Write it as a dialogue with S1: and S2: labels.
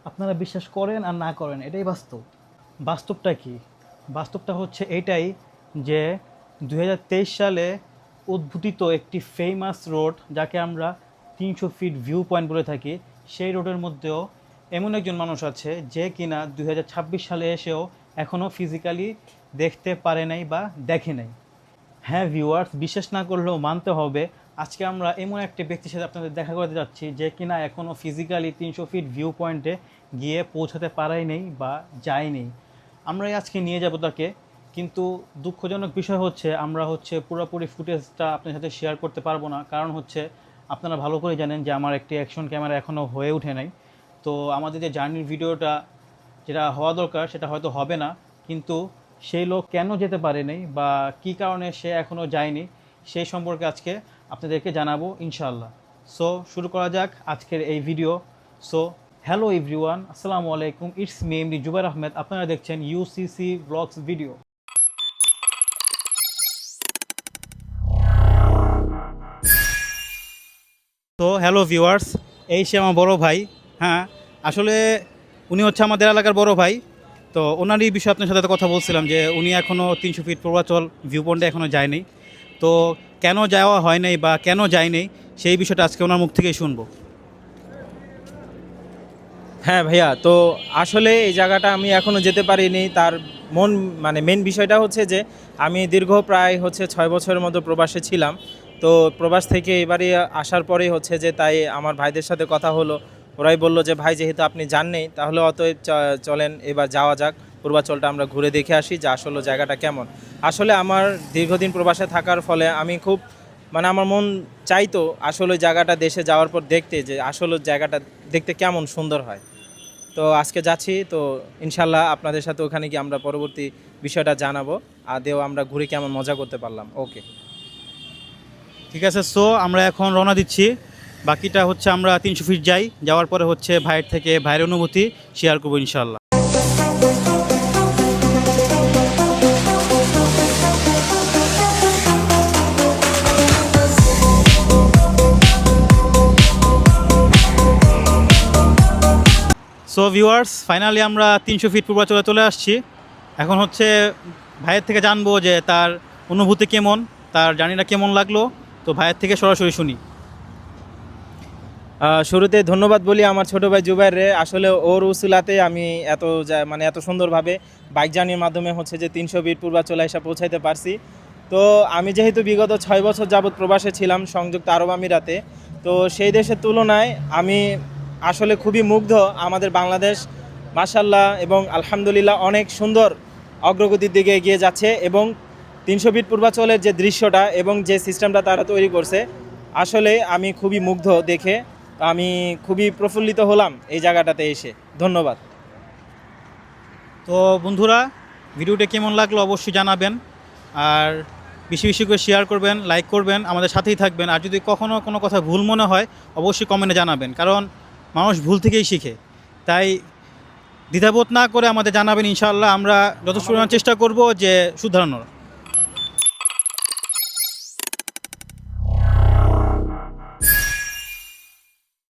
S1: আপনারা বিশ্বাস করেন আর না করেন, এটাই বাস্তব। বাস্তবটা কি? বাস্তবটা হচ্ছে এইটাই যে 2023 সালে উদ্ভাবিত একটি ফেমাস রোড, যাকে আমরা 300 ফিট ভিউ পয়েন্ট বলে থাকি, সেই রোডের মধ্যেও এমন একজন মানুষ আছে যে কিনা 2026 সালে এসেও এখনও ফিজিক্যালি দেখতে পারে নাই বা দেখে নাই। হ্যাঁ ভিউয়ার্স, বিশ্বাস না করলেও মানতে হবে, আজকে আমরা এমন একটা ব্যক্তির সাথে আপনাদের দেখা করতে যাচ্ছি যে কিনা এখনও ফিজিক্যালি 300 ফিট ভিউ পয়েন্টে গিয়ে পৌঁছাতে পারাই নেই বা যায়নি। আমরাই আজকে নিয়ে যাব তাকে, কিন্তু দুঃখজনক বিষয় হচ্ছে আমরা পুরোপুরি ফুটেজটা আপনার সাথে শেয়ার করতে পারবো না। কারণ হচ্ছে আপনারা ভালো করে জানেন যে আমার একটি অ্যাকশন ক্যামেরা এখনও হয়ে ওঠে নাই। তো আমাদের যে জার্নির ভিডিওটা যেটা হওয়া দরকার সেটা হয়তো হবে না, কিন্তু সেই লোক কেন যেতে পারেনি বা কী কারণে সে এখনও যায়নি সেই সম্পর্কে আজকে আপনাদেরকে জানাবো ইনশাআল্লাহ। সো শুরু করা যাক আজকের এই ভিডিও। সো হ্যালো এভরিওয়ান, আসসালামু আলাইকুম, it's me MD Zubair Ahmed. আপনারা দেখছেন ইউসিসি ব্লগস ভিডিও। তো হ্যালো ভিউয়ার্স, এই সে আমার বড় ভাই। হ্যাঁ, আসলে উনি হচ্ছে আমাদের এলাকার বড় ভাই। তো ওনারই বিষয়ে আপনার সাথে কথা বলছিলাম যে উনি এখনও 300 ফিট পূর্বাচল ভিউ পয়েন্টে এখনও যায়নি। তো কেন যাওয়া হয় নাই বা কেন যায়নি সেই বিষয়টা আজকে ওনার মুখ থেকেই শুনবো।
S2: হ্যাঁ ভাইয়া, তো আসলে এই জায়গাটা আমি এখনও যেতে পারিনি। তার মেন বিষয়টা হচ্ছে যে আমি দীর্ঘ প্রায় 6 বছরের মতো প্রবাসে ছিলাম। তো প্রবাস থেকে এবারে আসার পরেই যে তাই আমার ভাইদের সাথে কথা হলো। ওরাই বলল যে ভাই, যেহেতু আপনি যাননি তাহলে অতএব চলেন এবার যাওয়া যাক, পূর্বাচলটা আমরা ঘুরে দেখে আসি যে আসলে জায়গাটা কেমন। আসলে আমার দীর্ঘদিন প্রবাসে থাকার ফলে আমি খুব আমার মন চাইতো আসলে জায়গাটা দেশে যাওয়ার পর দেখতে, যে আসলে জায়গাটা দেখতে কেমন সুন্দর হয়। তো আজকে যাচ্ছি, তো ইনশাল্লাহ আপনাদের সাথে ওখানে গিয়ে আমরা পরবর্তী বিষয়টা জানাবো, আদেও আমরা ঘুরে কেমন মজা করতে পারলাম। ওকে,
S1: ঠিক আছে। সো আমরা এখন রওনা দিচ্ছি। বাকিটা আমরা 300 ফিট যাওয়ার পরে ভাইয়ের থেকে ভাইয়ের অনুভূতি শেয়ার করবো ইনশাআল্লাহ। সো ভিউয়ার্স, ফাইনালি আমরা 300 ফিট পূর্বাচলে চলে আসছি। এখন ভাইয়ের থেকে জানবো যে তার অনুভূতি কেমন, তার জার্নিটা কেমন লাগলো। তো ভাইয়ের থেকে সরাসরি শুনি।
S2: শুরুতে ধন্যবাদ বলি আমার ছোটো ভাই জুবাইর রে। আসলে ওর উসিলাতে আমি এত সুন্দরভাবে বাইক জার্নির মাধ্যমে যে 300 ফিট পূর্বাচলে এসে পৌঁছাইতে পারছি। তো আমি যেহেতু বিগত 6 বছর যাবৎ প্রবাসে ছিলাম সংযুক্ত আরব আমিরাতে, তো সেই দেশের তুলনায় আমি আসলে খুবই মুগ্ধ। আমাদের বাংলাদেশ মাশাআল্লাহ এবং আলহামদুলিল্লাহ অনেক সুন্দর অগ্রগতির দিকে এগিয়ে যাচ্ছে, এবং 300 ফিট পূর্বাচলের যে দৃশ্যটা এবং যে সিস্টেমটা তারা তৈরি করছে, আসলে আমি খুবই মুগ্ধ দেখে। আমি খুবই প্রফুল্লিত হলাম এই জায়গাটাতে এসে। ধন্যবাদ।
S1: তো বন্ধুরা, ভিডিওটা কেমন লাগলো অবশ্যই জানাবেন, আর বেশি বেশি করে শেয়ার করবেন, লাইক করবেন, আমাদের সাথেই থাকবেন। আর যদি কখনও কোনো কথা ভুল মনে হয় অবশ্যই কমেন্টে জানাবেন, কারণ মানুষ ভুল থেকেই শিখে। তাই দ্বিধাবোধ না করে আমাদের জানাবেন, ইনশাআল্লাহ আমরা যথেষ্ট পরিমাণ চেষ্টা করব যে শুধরানোর।